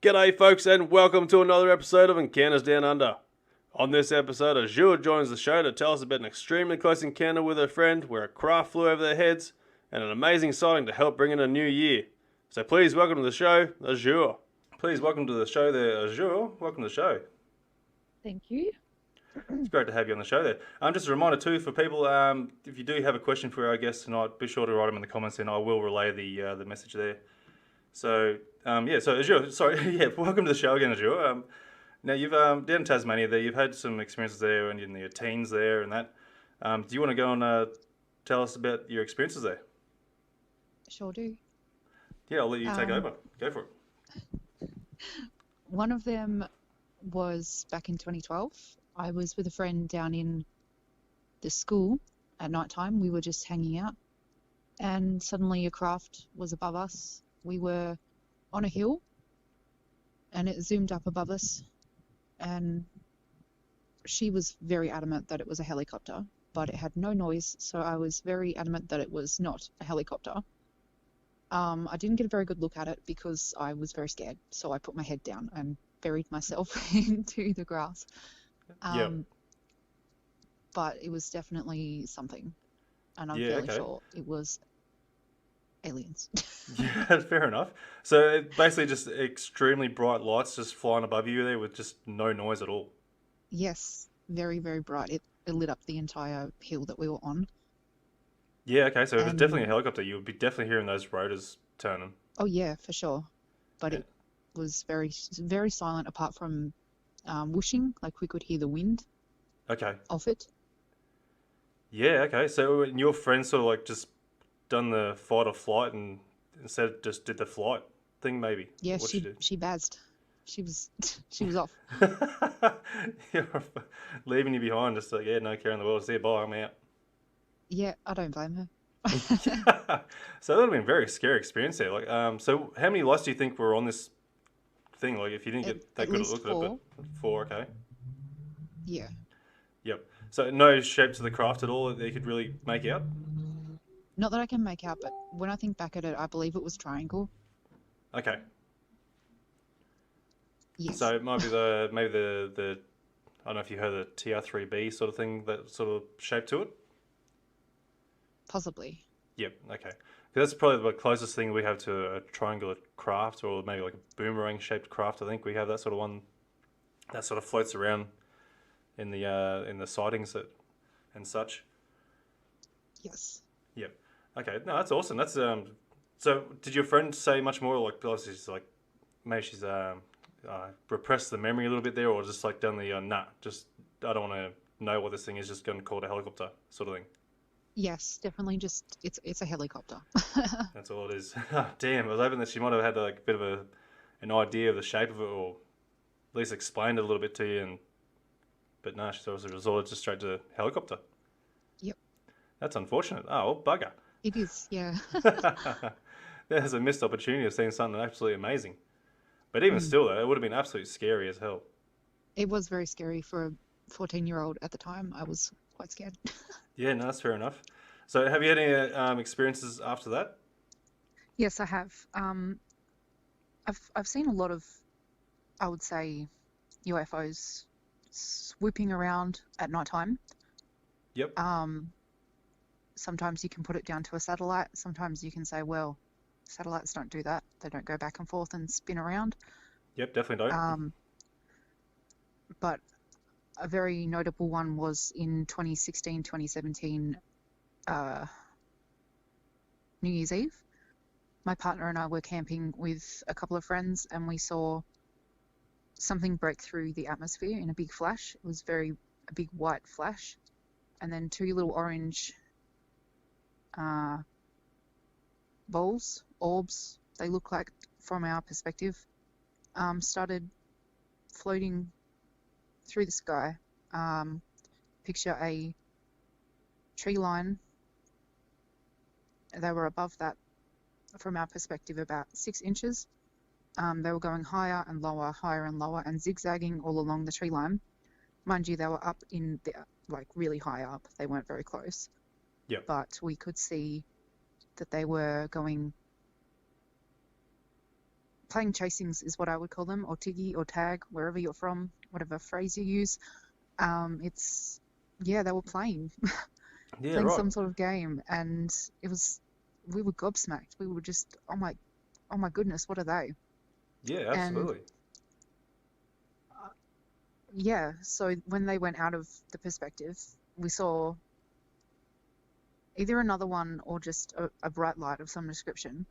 G'day folks and welcome to another episode of Encounters Down Under. On this episode, Azure joins the show to tell us about an extremely close encounter with her friend where a craft flew over their heads and an amazing sighting to help bring in a new year. So please welcome to the show, Azure. Please welcome to the show there, Azure. Welcome to the show. Thank you. It's great to have you on the show there. Just a reminder too for people, if you do have a question for our guest tonight, be sure to write them in the comments and I will relay the message there. So so Azure, sorry, welcome to the show again, Azure. Now you've down in Tasmania there, you've had some experiences there and in your teens there and that. Do you want to go and tell us about your experiences there? Sure do. Yeah, I'll let you take over. Go for it. One of them was back in 2012. I was with a friend down in the school at night time. We were just hanging out and suddenly a craft was above us. We were on a hill and it zoomed up above us, and she was very adamant that it was a helicopter, but it had no noise, so I was very adamant that it was not a helicopter. I didn't get a very good look at it because I was very scared, so I put my head down and buried myself into the grass. Yep. But it was definitely something, and I'm Yeah, fairly okay. sure it was aliens. Yeah, fair enough. So it basically just extremely bright lights just flying above you there with just no noise at all. Yes, very, very bright. It lit up the entire hill that we were on. Yeah, okay, so if it's definitely a And helicopter, you would be definitely hearing those rotors turning. oh yeah, for sure. But Yeah. it was very, very silent apart from whooshing, like we could hear the wind Okay. of it. Yeah, okay. So your friend sort of like just done the fight or flight and instead just did the flight thing maybe. Yeah, What she did. she bazzed. She was she was off. You're leaving you behind, just like, yeah, no care in the world. See you, bye, I'm out. Yeah, I don't blame her. So that would have been a very scary experience there. Like, so how many lights do you think were on this thing? Like, if you didn't get that At good a least look at it, but four. four, okay. Yeah. Yep. So no shapes of the craft at all that you could really make out? Not that I can make out, but when I think back at it, I believe it was triangle. Okay. Yes. So it might be maybe the I don't know if you heard the TR3B sort of thing, that sort of shape to it. Possibly. Yep. Okay. 'Cause that's probably the closest thing we have to a triangular craft, or maybe like a boomerang shaped craft. I think we have that sort of one that sort of floats around in the sightings and such. Yes. Yep. Okay. No, that's awesome. That's So did your friend say much more? Like, obviously, she's like maybe she's repressed the memory a little bit there, or just like done the nah, just I don't want to know what this thing is. Just going to call it a helicopter sort of thing. Yes, definitely just it's a helicopter. That's all it is. Damn, I was hoping that she might have had like a bit of an idea of the shape of it, or at least explained it a little bit to you. But no, she's obviously resorted just straight to helicopter. Yep. That's unfortunate. Oh, well, bugger. It is, yeah. There's a missed opportunity of seeing something absolutely amazing. But even still, though, it would have been absolutely scary as hell. It was very scary for a 14-year-old at the time. I was quite scared. Yeah, no, that's fair enough. So, have you had any experiences after that? Yes, I have. I've seen a lot of, I would say, UFOs swooping around at night time. Yep. Sometimes you can put it down to a satellite. Sometimes you can say, well, satellites don't do that. They don't go back and forth and spin around. Yep, definitely don't. But a very notable one was in 2016, 2017, New Year's Eve. My partner and I were camping with a couple of friends and we saw something break through the atmosphere in a big flash. It was a big white flash. And then two little orange balls, orbs, they look like from our perspective, started floating through the sky. Picture a tree line. They were above that, from our perspective, about 6 inches. They were going higher and lower, and zigzagging all along the tree line. Mind you, they were up in the, like, really high up. They weren't very close. Yep. But we could see that they were going playing chasings is what I would call them, or tiggy or tag, wherever you're from, whatever phrase you use. It's yeah, they were playing Yeah, playing right. some sort of game, and it was we were gobsmacked. We were just oh my goodness, what are they? Yeah, And absolutely. yeah, so when they went out of the perspective, we saw either another one or just a bright light of some description.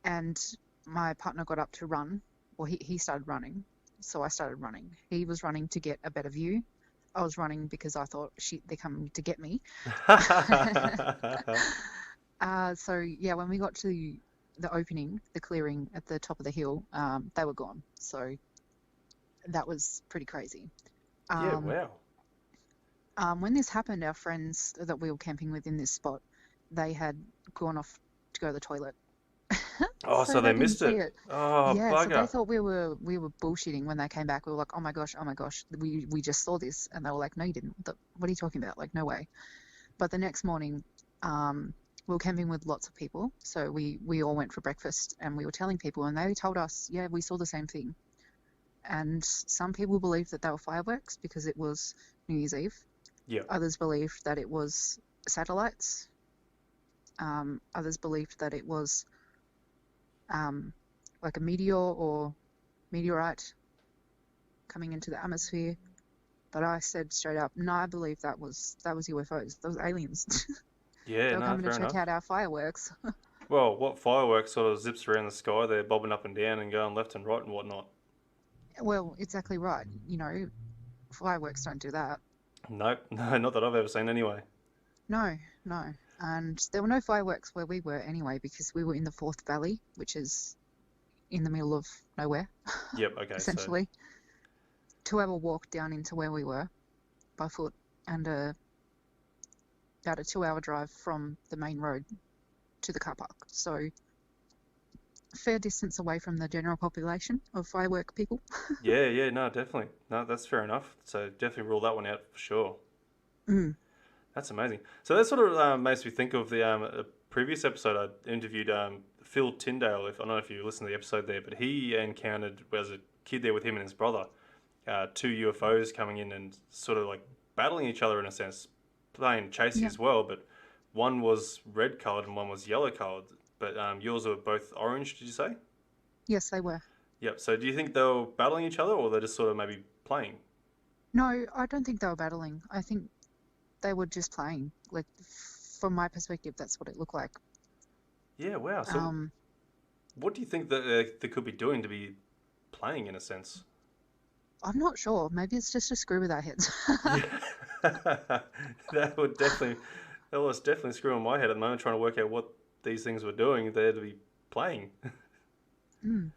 And my partner got up to run. Well, he started running, so I started running. He was running to get a better view. I was running because I thought, shit, they're coming to get me. So yeah, when we got to the opening, the clearing at the top of the hill, they were gone. So that was pretty crazy. Yeah, Um, wow. when this happened, our friends that we were camping with in this spot, they had gone off to go to the toilet, Oh, so so they they didn't missed see it. it. Oh, Yeah, so they bugger. thought we were bullshitting when they came back. We were like, oh my gosh, we just saw this, and they were like, no, you didn't. What are you talking about? Like, no way. But the next morning, we were camping with lots of people, so we all went for breakfast, and we were telling people, and they told us, yeah, we saw the same thing. And some people believed that they were fireworks because it was New Year's Eve. Yeah. Others believed that it was satellites. Others believed that it was like a meteor or meteorite coming into the atmosphere. But I said straight up, no, I believe that was UFOs. Those aliens. Yeah, They were no, coming to fair check enough. out our fireworks. Well, what fireworks sort of zips around the sky there, bobbing up and down and going left and right and whatnot? Well, exactly right. You know, fireworks don't do that. Nope, no, not that I've ever seen anyway. No, no. And there were no fireworks where we were anyway because we were in the Fourth Valley, which is in the middle of nowhere, Yep, okay, so, essentially. 2 hour walk down into where we were by foot, and about a 2 hour drive from the main road to the car park. So a fair distance away from the general population of firework people. yeah, yeah, no, definitely. No, that's fair enough. So definitely rule that one out for sure. Mm, That's amazing. So that sort of makes me think of the a previous episode I interviewed Phil Tyndale. If I don't know if you listened to the episode there, but he encountered as a kid there with him and his brother, two UFOs coming in and sort of like battling each other in a sense, playing chasey yeah. as well. But one was red colored and one was yellow colored. But yours were both orange. Did you say? Yes, they were. Yep. So do you think they were battling each other, or they're just sort of maybe playing? No, I don't think they were battling. I think they were just playing. Like, from my perspective, that's what it looked like. Yeah. Wow. So Um, what do you think that they could be doing to be playing in a sense? I'm not sure. Maybe it's just a screw with our heads. Yeah, that would definitely that was definitely screwing my head at the moment, trying to work out what these things were doing there to be playing. Mm,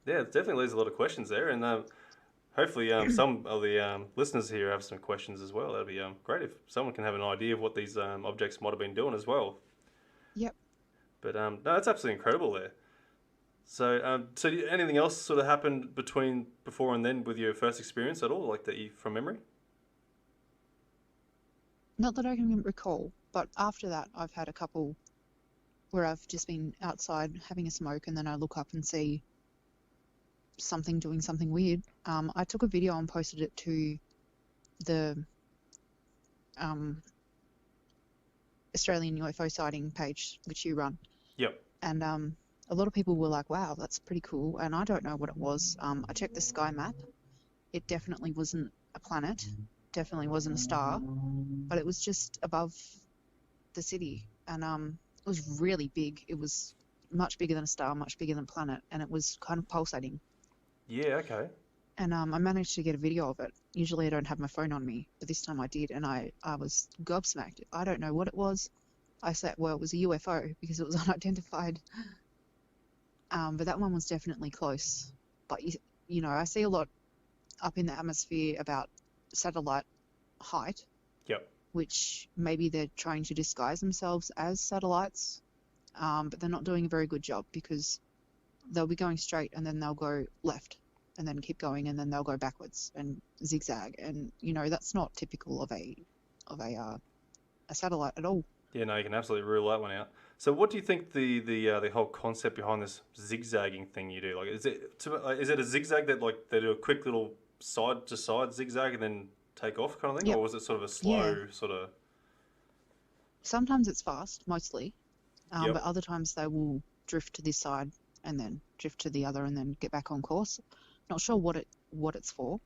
Yeah, it definitely leaves a lot of questions there, and hopefully some of the listeners here have some questions as well. That'd be great if someone can have an idea of what these objects might have been doing as well. yep. But no, that's absolutely incredible there. So, anything else sort of happened between before and then with your first experience at all, like that you from memory? Not that I can recall, but after that, I've had a couple where I've just been outside having a smoke, and then I look up and see something doing something weird. I took a video and posted it to the um, Australian UFO sighting page, which you run, Yep. and a lot of people were like, "Wow, that's pretty cool." And I don't know what it was. I checked the sky map. It definitely wasn't a planet, definitely wasn't a star, but it was just above the city, and it was really big. It was much bigger than a star, much bigger than a planet, and it was kind of pulsating. Yeah. Okay. And I managed to get a video of it. Usually I don't have my phone on me, but this time I did, and I was gobsmacked. I don't know what it was. I said, well, it was a UFO because it was unidentified. But that one was definitely close. But you know, I see a lot up in the atmosphere about satellite height, Yep. which maybe they're trying to disguise themselves as satellites, but they're not doing a very good job because they'll be going straight and then they'll go left and then keep going and then they'll go backwards and zigzag, and you know that's not typical of a satellite at all. Yeah. No, you can absolutely rule that one out. So what do you think the whole concept behind this zigzagging thing you do? Like, is it a zigzag that like they do a quick little side to side zigzag and then take off kind of thing, Yep. or was it sort of a Yeah. slow sort of? Sometimes it's fast, mostly, but Yep. other times they will drift to this side and then drift to the other and then get back on course. Not sure what it's for.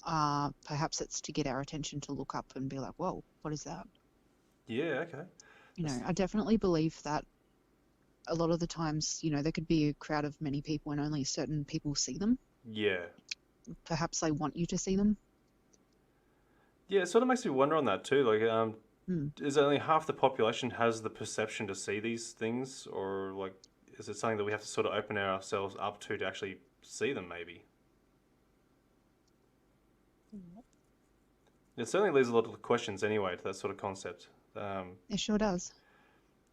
Perhaps it's to get our attention to look up and be like, whoa, what is that? Yeah. Okay. That's, I definitely believe that a lot of the times, there could be a crowd of many people and only certain people see them. yeah. Perhaps they want you to see them. Yeah. It sort of makes me wonder on that too. Like, Hmm. is only half the population has the perception to see these things, or like, is it something that we have to sort of open ourselves up to actually see them? Maybe. It certainly leaves a lot of questions anyway to that sort of concept. It sure does.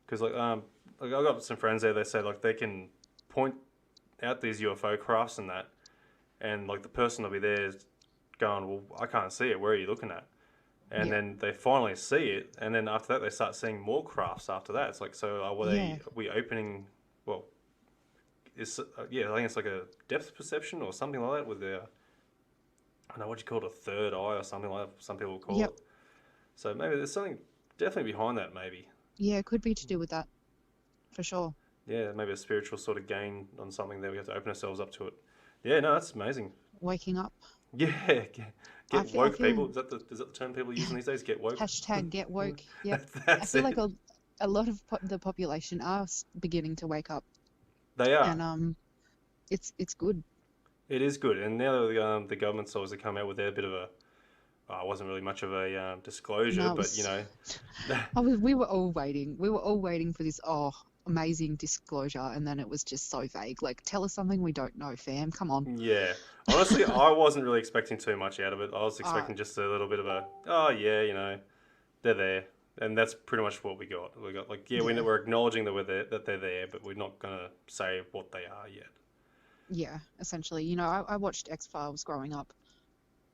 Because like I got some friends there. They say like they can point out these UFO crafts and that, and like the person will be there going, "Well, I can't see it. Where are you looking at?" And Yeah. then they finally see it, and then after that they start seeing more crafts. After that, it's like, so Yeah. are we opening? Well, is yeah, I think it's like a depth perception or something like that with the I don't know what you call it, a third eye or something like that. Some people call Yep. it. So maybe there's something definitely behind that. Maybe. Yeah, it could be to do with that, for sure. Yeah, maybe a spiritual sort of gain on something that we have to open ourselves up to it. Yeah, no, that's amazing. Waking up. Yeah, I get feel, I woke, feel people. Is that the term people are using these days? Get woke. hashtag get woke. Yep. I That's feel like it. a lot of the population are beginning to wake up, They are. and it's good. It is good. And now the government's obviously come out with their bit of a. Oh, it wasn't really much of a disclosure, No, it but you was. know, We were all waiting. We were all waiting for this amazing disclosure, and then it was just so vague. Like, tell us something we don't know, fam. Come on. yeah. Honestly, I wasn't really expecting too much out of it. I was Uh, expecting just a little bit of a, oh yeah, you know, they're there, and that's pretty much what we got. We got like, yeah, yeah, we're acknowledging that we're there, that they're there, but we're not gonna say what they are yet. yeah. Essentially, I watched X-Files growing up,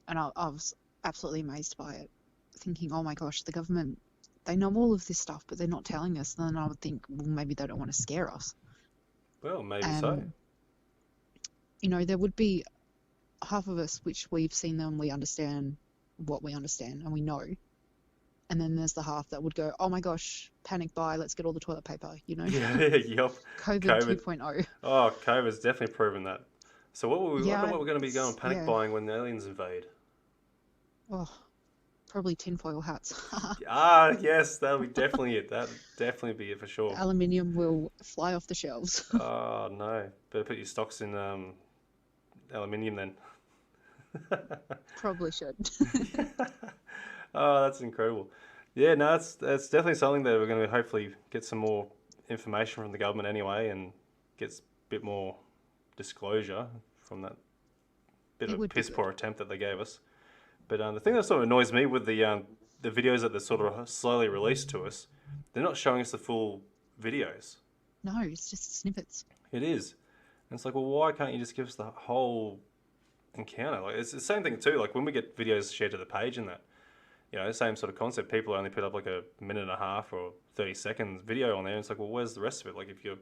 and I was absolutely amazed by it, thinking, oh my gosh, the government, they know all of this stuff, but they're not telling us. And then I would think, well, maybe they don't want to scare us. Well, maybe so. And, there would be half of us which we've seen them, we understand what we understand, and we know. And then there's the half that would go, oh my gosh, panic buy, let's get all the toilet paper, Yeah, yep. COVID COVID. 2.0. Oh, COVID's definitely proven that. So I Yeah, wonder what we're going to be going panic yeah. buying when the aliens invade. Oh, probably tinfoil hats. Ah, yes, that'll be definitely it. That'll definitely be it for sure. Aluminium will fly off the shelves. Oh no, better put your stocks in aluminium then. Probably should. Oh, that's incredible. Yeah, no, that's definitely something that we're going to hopefully get some more information from the government anyway, and get a bit more disclosure from that bit of It a would be piss good. poor attempt that they gave us. But the thing that sort of annoys me with the videos that they're sort of slowly released to us, they're not showing us the full videos. No, it's just snippets. It is, and it's like, well, why can't you just give us the whole encounter? Like it's the same thing too. Like when we get videos shared to the page and that, same sort of concept. People only put up like a minute and a half or 30 seconds video on there. And it's like, well, where's the rest of it? Like if you're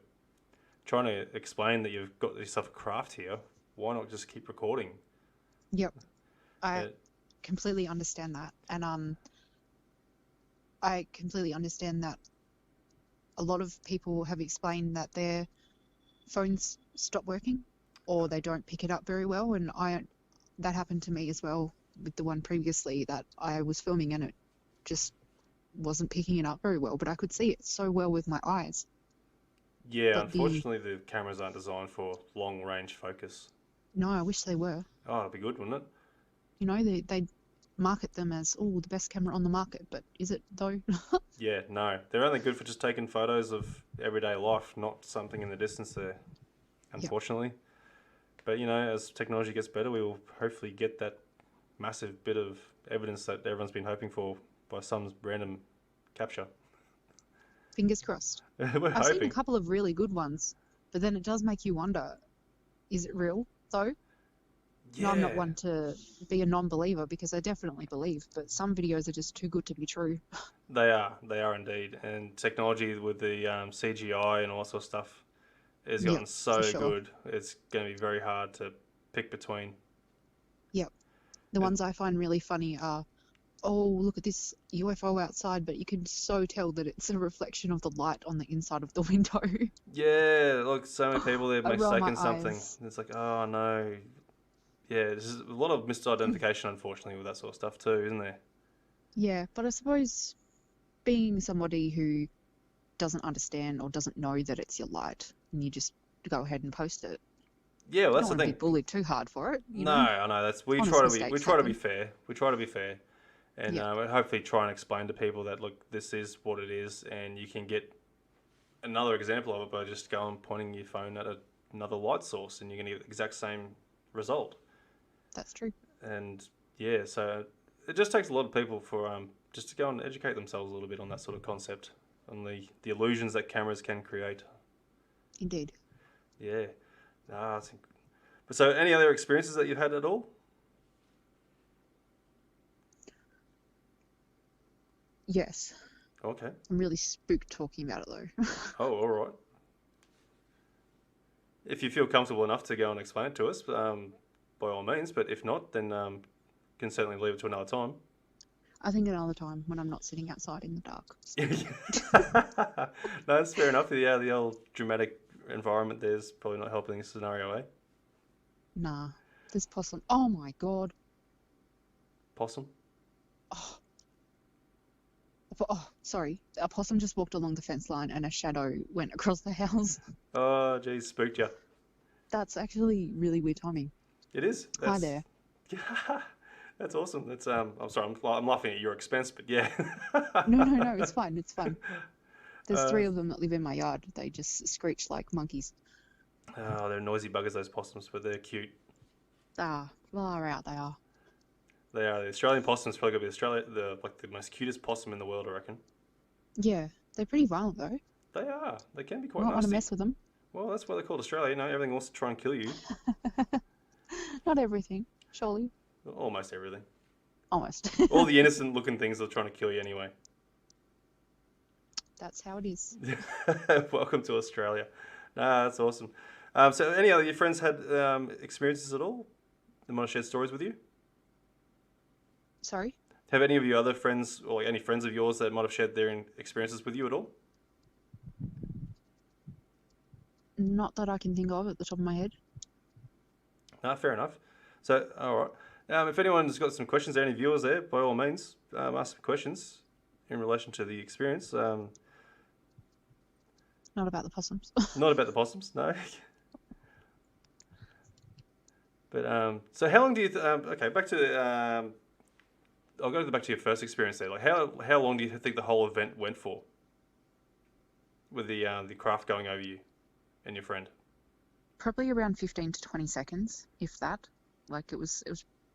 trying to explain that you've got yourself a craft here, why not just keep recording? Yep, I It, completely understand that. And I completely understand that a lot of people have explained that their phones stop working or they don't pick it up very well. And that happened to me as well with the one previously that I was filming, and it just wasn't picking it up very well, but I could see it so well with my eyes. yeah, But unfortunately, the cameras aren't designed for long range focus. no, I wish they were. Oh, it'd be good, wouldn't it? They market them as, oh, the best camera on the market, but is it though? Yeah, no, they're only good for just taking photos of everyday life, not something in the distance there, Yep. unfortunately. But as technology gets better, we will hopefully get that massive bit of evidence that everyone's been hoping for by some random capture. Fingers crossed. We're I've seen a hoping. couple of really good ones, but then it does make you wonder, is it real though? Now, I'm not Yeah, one to be a non-believer because I definitely believe, but some videos are just too good to be true. they are indeed. And technology with the CGI and all that sort of stuff has Yep, gotten for so sure. good. It's going to be very hard to pick between. Yep. The It, ones I find really funny are, oh, look at this UFO outside, but you can so tell that it's a reflection of the light on the inside of the window. yeah, look, so many people they've I roll my mistaken something. eyes. It's like, oh no, yeah, there's a lot of misidentification, unfortunately, with that sort of stuff too, isn't there? Yeah, but I suppose being somebody who doesn't understand or doesn't know that it's your light, and you just go ahead and post it. Yeah, well, You that's don't the want to be thing. bullied too hard for it, No, I know that's Honest we mistakes try to be happen. fair. We try to be fair, and Yep, hopefully try and explain to people that look, this is what it is, and you can get another example of it by just going pointing your phone at another light source, and you're going to get the exact same result. that's true. And yeah, so it just takes a lot of people for just to go and educate themselves a little bit on that sort of concept, on the illusions that cameras can create. Indeed. Yeah, I think. But so, any other experiences that you've had at all? Yes. Okay. I'm really spooked talking about it though. Oh, all right. If you feel comfortable enough to go and explain it to us, by all means. But if not, then can certainly leave it to another time. I think another time when I'm not sitting outside in the dark speaking. No, that's fair enough. The old dramatic environment there's probably not helping the scenario, eh? Nah, this possum. Oh my God. Possum. Oh, oh, sorry. A possum just walked along the fence line and a shadow went across the house. Oh, geez, spooked you. That's actually really weird timing. It is. Hi That's there. yeah, that's awesome. That's I'm sorry, I'm laughing at your expense, but yeah. No, no, no, it's fine. It's fine. There's uh, three of them that live in my yard. They just screech like monkeys. oh, they're noisy buggers, those possums, but they're cute. Ah, far out they are. They are. The Australian possum's probably gonna be the most cutest possum in the world, I reckon. Yeah, they're pretty violent though. They are. They can be You quite might want to nasty. mess with them. Well, that's why they're called Australia. You know, everything wants to try and kill you. Not everything, surely. Almost everything. Almost. All the innocent looking things are trying to kill you anyway. That's how it is. Welcome to Australia. Nah, that's awesome. So, any other your friends had experiences at all? They might have shared stories with you. Sorry? Have any of your other friends, or any friends of yours, that might have shared their experiences with you at all? Not that I can think of at the top of my head. No, fair enough. So, all right. If anyone's got some questions, any viewers there, by all means, ask some questions in relation to the experience. Not about the possums. Not about the possums, no. But so how long do you? Okay, back to. I'll go back to your first experience there. Like, how long do you think the whole event went for? With the craft going over you and your friend. Probably around 15 to 20 seconds, if that. Like it was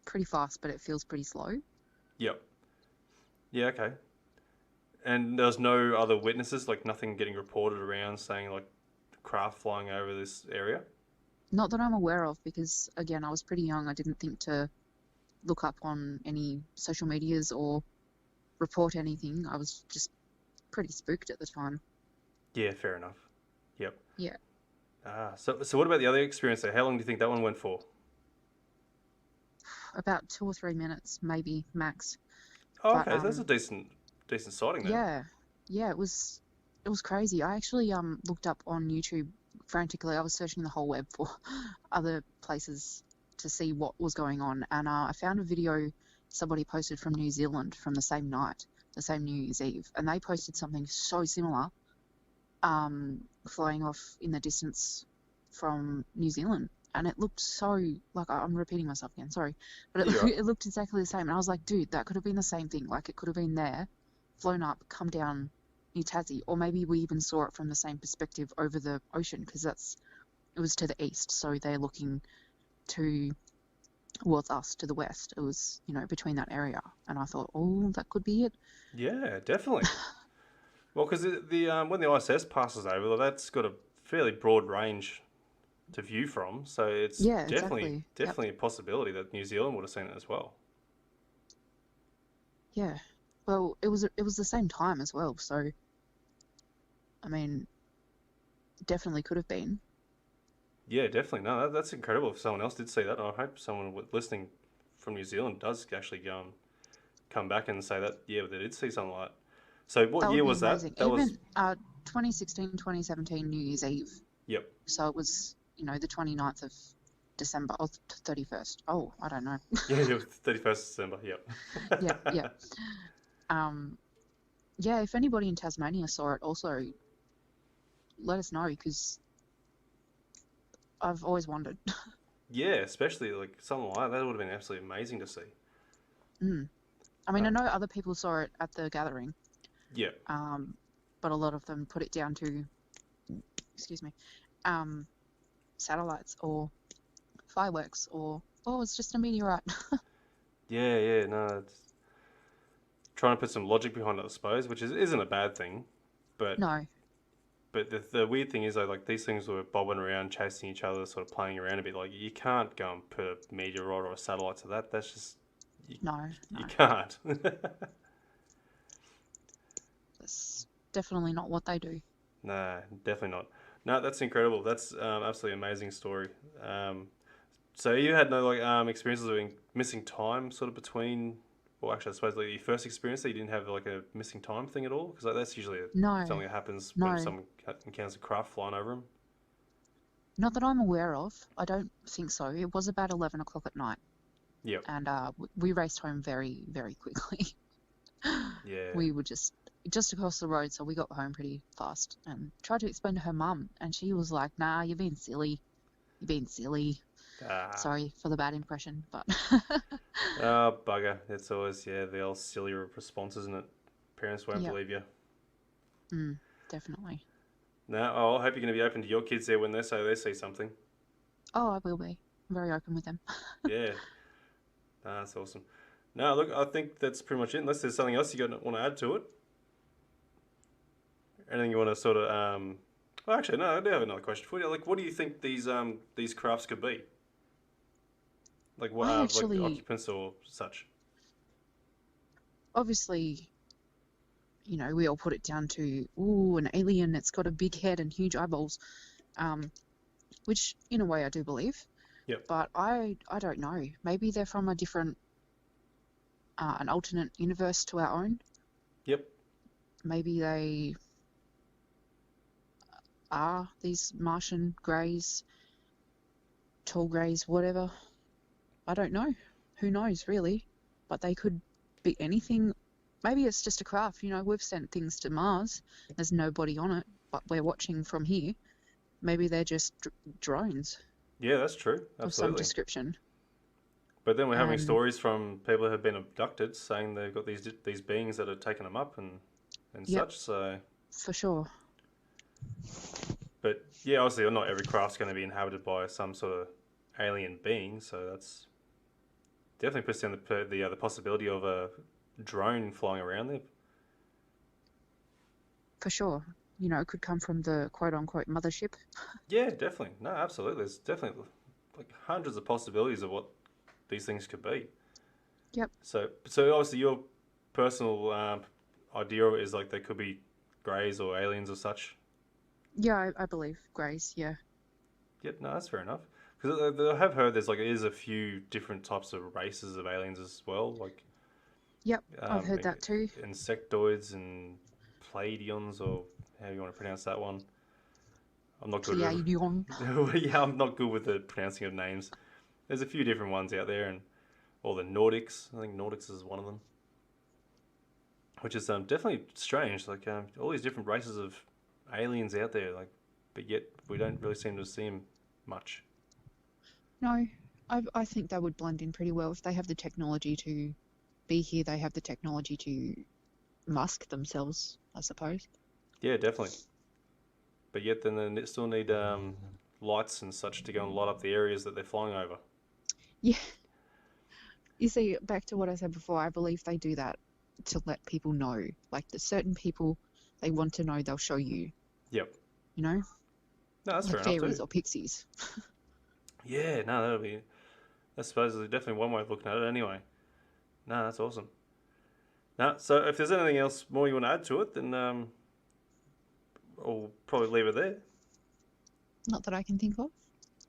pretty fast, but it feels pretty slow. Yep. Yeah. Okay. And there was no other witnesses, like nothing getting reported around saying like craft flying over this area. Not that I'm aware of, because again, I was pretty young. I didn't think to look up on any social medias or report anything. I was just pretty spooked at the time. Yeah. Fair enough. Yep. Yeah. So what about the other experience there? How long do you think that one went for? About 2 or 3 minutes, maybe max. Oh, But okay. So that's a decent sighting then. yeah, yeah, it was crazy. I actually looked up on YouTube frantically. I was searching the whole web for other places to see what was going on, and I found a video somebody posted from New Zealand from the same night, the same New Year's Eve, and they posted something so similar, flying off in the distance from New Zealand. And it looked so, like, I'm repeating myself again, sorry. But You're right. it looked exactly the same. And I was like, dude, that could have been the same thing. Like, it could have been there, flown up, come down near Tassie. Or maybe we even saw it from the same perspective over the ocean, because it was to the east. So they're looking towards us to the west. It was, between that area. And I thought, oh, that could be it. Yeah, definitely. Well, because the when the ISS passes over, that's got a fairly broad range to view from. So it's Yeah, definitely exactly. Yep. definitely a possibility that New Zealand would have seen it as well. Yeah. Well, it was the same time as well, so I mean, definitely could have been. Yeah, definitely. No, that's incredible. If someone else did see that, I hope someone listening from New Zealand does actually go and come back and say that. Yeah, they did see something like that. So what That would year be was that? amazing. That was. Even 2016, 2017 New Year's Eve. Yep. So it was, the 29th of December or 31st. Oh, I don't know. Yeah, it was 31st December. Yeah, Yep. yeah. Um, yeah, if anybody in Tasmania saw it, also let us know because I've always wondered. Yeah, especially like something like that. That would have been absolutely amazing to see. Mm. I mean, I Uh, know other people saw it at the gathering, yeah. um, but a lot of them put it down to, excuse me, um, satellites or fireworks or, oh, it's just a meteorite. Yeah, yeah. No, it's trying to put some logic behind it, I suppose, which isn't a bad thing. But No, the weird thing is though, like these things were bobbing around, chasing each other, sort of playing around a bit. Like you can't go and put a meteorite or a satellite to that. That's just you, no, you no. can't. That's definitely not what they do. Nah, definitely not. No, that's incredible. That's absolutely amazing story. Um, so you had no like experiences of missing time sort of between. Well, actually, I suppose like your first experience that you didn't have like a missing time thing at all, because like, that's usually No, something that happens when no. someone encounters a craft flying over them. Not that I'm aware of. I don't think so. It was about 11 o'clock at night, Yep. and we raced home very, very quickly. Yeah. We were just across the road, so we got home pretty fast and tried to explain to her mum, and she was like, "Nah, you're being silly. You're being silly." Ah. Sorry for the bad impression, but Oh, bugger. It's always, yeah, the old silly response, isn't it? Parents won't yeah, believe you. definitely. No, oh, I hope you're going to be open to your kids there when they say they see something. Oh, I will be. I'm very open with them. Yeah. Ah, that's awesome. No, look, I think that's pretty much it. Unless there's something else you want to add to it. Anything you want to sort of, well, actually, no, I do have another question for you. Like, what do you think these crafts could be? Like, what, I like actually, occupants or such? obviously, we all put it down to, ooh, an alien. It's got a big head and huge eyeballs, um, which in a way I do believe. Yep. But I don't know. Maybe they're from a different, an alternate universe to our own. Yep. Maybe they are these Martian greys, tall greys, whatever. I don't know. Who knows, really? But they could be anything. Maybe it's just a craft. We've sent things to Mars. There's nobody on it, but we're watching from here. Maybe they're just drones Yeah, that's true. of some Absolutely. description. But then we're having And stories from people who have been abducted saying they've got these beings that are taking them up and yep, such. So, for sure. but yeah, obviously not every craft's going to be inhabited by some sort of alien being. So that's definitely puts down the possibility of a drone flying around there. For sure. It could come from the quote unquote mothership. Yeah, definitely. No, absolutely. There's definitely like hundreds of possibilities of what these things could be. Yep. So obviously your personal idea is like they could be greys or aliens or such. Yeah, I believe Greys. Yeah. Yep, no, that's fair enough. Because I have heard there's is a few different types of races of aliens as well, like Yep. I've heard like that too. insectoids and Pleiadians, or how you want to pronounce that one. I'm not good Pleiadion. with yeah, I'm not good with the pronouncing of names. There's a few different ones out there, and all the Nordics. I think Nordics is one of them, which is definitely strange. Like all these different races of aliens out there, like, but yet we don't really seem to see them much. No, I think they would blend in pretty well if they have the technology to be here. They have the technology to mask themselves, I suppose. Yeah, definitely. But yet then they still need lights and such to go and light up the areas that they're flying over. Yeah. You see, back to what I said before, I believe they do that to let people know. Like the certain people they want to know, they'll show you, Yep. you know? No, that's like fair enough too. fairies or pixies. Yeah, no, that's supposedly definitely one way of looking at it anyway. No, that's awesome. No, so if there's anything else more you want to add to it, then we'll probably leave it there. Not that I can think of.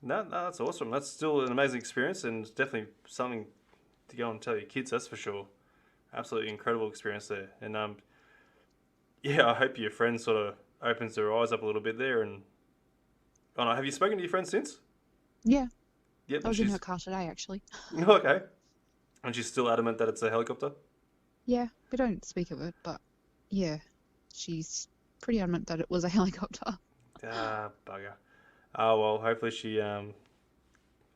No, that's awesome. That's still an amazing experience and definitely something to go and tell your kids, that's for sure. Absolutely incredible experience there. And yeah, I hope your friend sort of opens their eyes up a little bit there. And oh no, have you spoken to your friend since? Yeah, Yep, I and was in her she's car today actually. okay. And she's still adamant that it's a helicopter. Yeah, we don't speak of it, but yeah, she's pretty adamant that it was a helicopter. Ah, bugger. Oh well, hopefully she I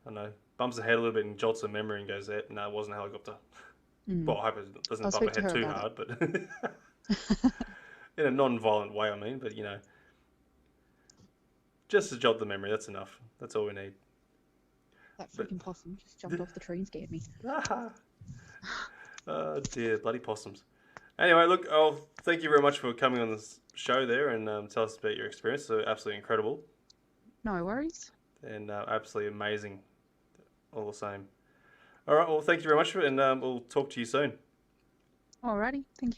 don't know, bumps her head a little bit and jolts her memory and goes, no, it wasn't a helicopter. Mm. Well, I hope it I'll doesn't bump her speak to head her too about it. hard, but in a non-violent way, I mean. But just to jolt the memory, that's enough. That's all we need. That But freaking possum just jumped off the tree and scared me. oh dear, bloody possums. Anyway, look, thank you very much for coming on this show there and tell us about your experience. So absolutely incredible No worries. and absolutely amazing, all the same. All right, well, thank you very much, and we'll talk to you soon. Alrighty, thank you.